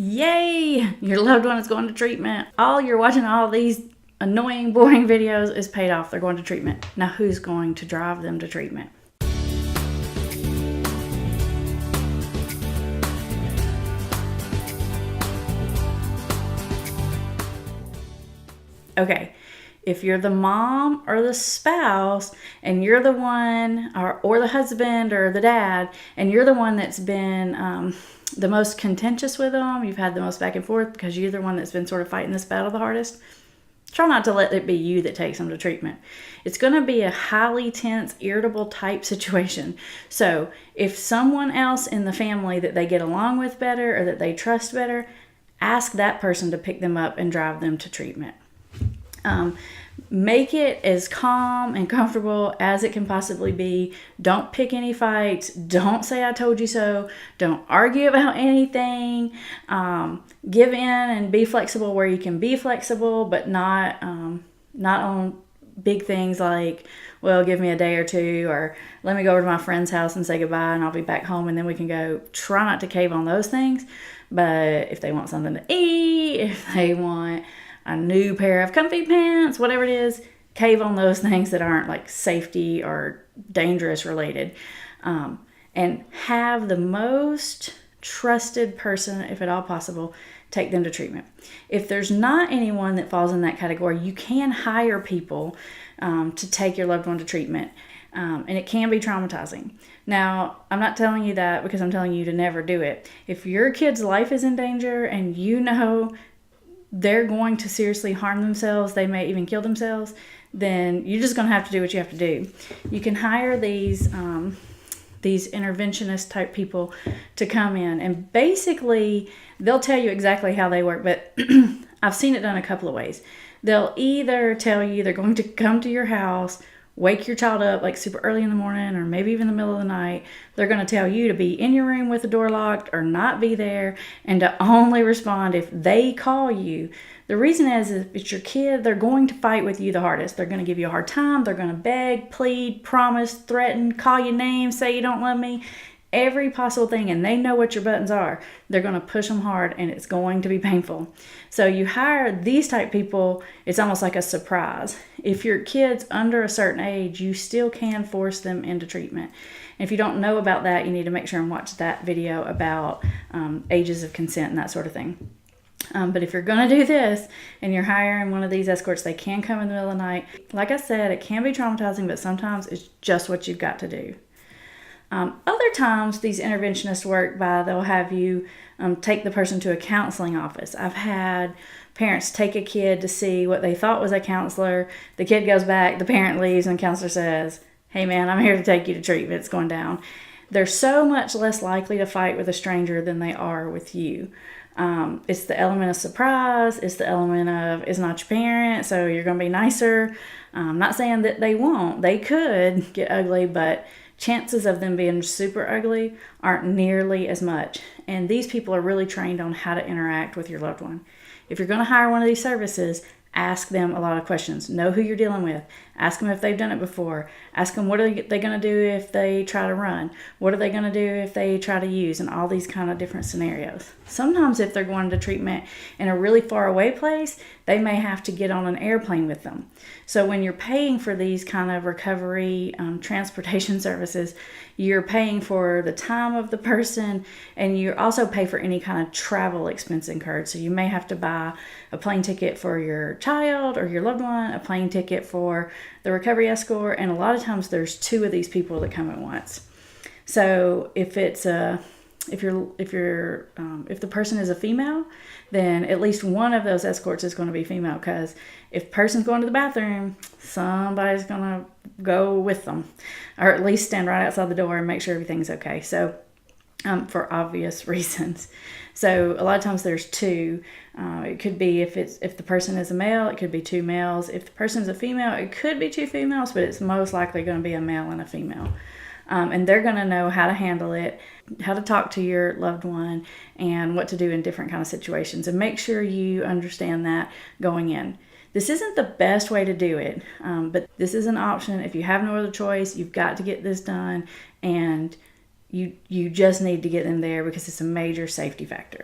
Yay! Your loved one is going to treatment. All you're watching all these annoying, boring videos is paid off. They're going to treatment. Now who's going to drive them to treatment? Okay, if you're the mom or the spouse and you're the one, or the husband or the dad, and you're the one that's been the most contentious with them, you've had the most back and forth because you're the one that's been sort of fighting this battle the hardest, try not to let it be you that takes them to treatment. It's going to be a highly tense, irritable type situation. So if someone else in the family that they get along with better or that they trust better, ask that person to pick them up and drive them to treatment. Make it as calm and comfortable as it can possibly be. Don't pick any fights. Don't say I told you so. Don't argue about anything. Give in and be flexible where you can be flexible, but not on big things like, well, give me a day or two, or let me go over to my friend's house and say goodbye and I'll be back home and then we can go. Try not to cave on those things. But if they want something to eat, if they want a new pair of comfy pants, whatever it is, cave on those things that aren't like safety or dangerous related. And have the most trusted person, if at all possible, take them to treatment. If there's not anyone that falls in that category, you can hire people to take your loved one to treatment. And it can be traumatizing. Now, I'm not telling you that because I'm telling you to never do it. If your kid's life is in danger and you know they're going to seriously harm themselves, they may even kill themselves, then you're just going to have to do what you have to do. You can hire these interventionist type people to come in, and basically they'll tell you exactly how they work, but I've seen it done a couple of ways. They'll either tell you they're going to come to your house, wake your child up like super early in the morning or maybe even the middle of the night. They're going to tell you to be in your room with the door locked or not be there, and to only respond if they call you. The reason is if it's your kid, they're going to fight with you the hardest. They're going to give you a hard time. They're going to beg, plead, promise, threaten, call you names, say you don't love me, every possible thing, and they know what your buttons are. They're going to push them hard, and it's going to be painful. So you hire these type people, it's almost like a surprise. If your kid's under a certain age, you still can force them into treatment. And if you don't know about that, you need to make sure and watch that video about ages of consent and that sort of thing. But if you're going to do this and you're hiring one of these escorts, they can come in the middle of the night. Like I said, it can be traumatizing, but sometimes it's just what you've got to do. Other times, these interventionists work by they'll have you take the person to a counseling office. I've had parents take a kid to see what they thought was a counselor. The kid goes back, the parent leaves, and the counselor says, hey man, I'm here to take you to treatment. It's going down. They're so much less likely to fight with a stranger than they are with you. It's the element of surprise. It's the element of it's not your parent, so you're going to be nicer. I'm not saying that they won't. They could get ugly, but chances of them being super ugly aren't nearly as much. And these people are really trained on how to interact with your loved one. If you're going to hire one of these services, ask them a lot of questions. Know who you're dealing with. Ask them if they've done it before. Ask them what are they going to do if they try to run. What are they going to do if they try to use, and all these kind of different scenarios. Sometimes if they're going to treatment in a really far away place, they may have to get on an airplane with them. So when you're paying for these kind of recovery transportation services, you're paying for the time of the person, and you also pay for any kind of travel expense incurred. So you may have to buy a plane ticket for your child or your loved one, a plane ticket for the recovery escort, and a lot of times there's two of these people that come at once. So if it's if the person is a female, then at least one of those escorts is going to be female, because if person's going to the bathroom, somebody's going to go with them, or at least stand right outside the door and make sure everything's okay. So for obvious reasons. So a lot of times there's two. It could be if the person is a male, it could be two males. If the person is a female, it could be two females, but it's most likely going to be a male and a female. And they're going to know how to handle it, how to talk to your loved one, and what to do in different kind of situations. And make sure you understand that going in. This isn't the best way to do it, but this is an option. If you have no other choice, you've got to get this done, and you just need to get them there because it's a major safety factor.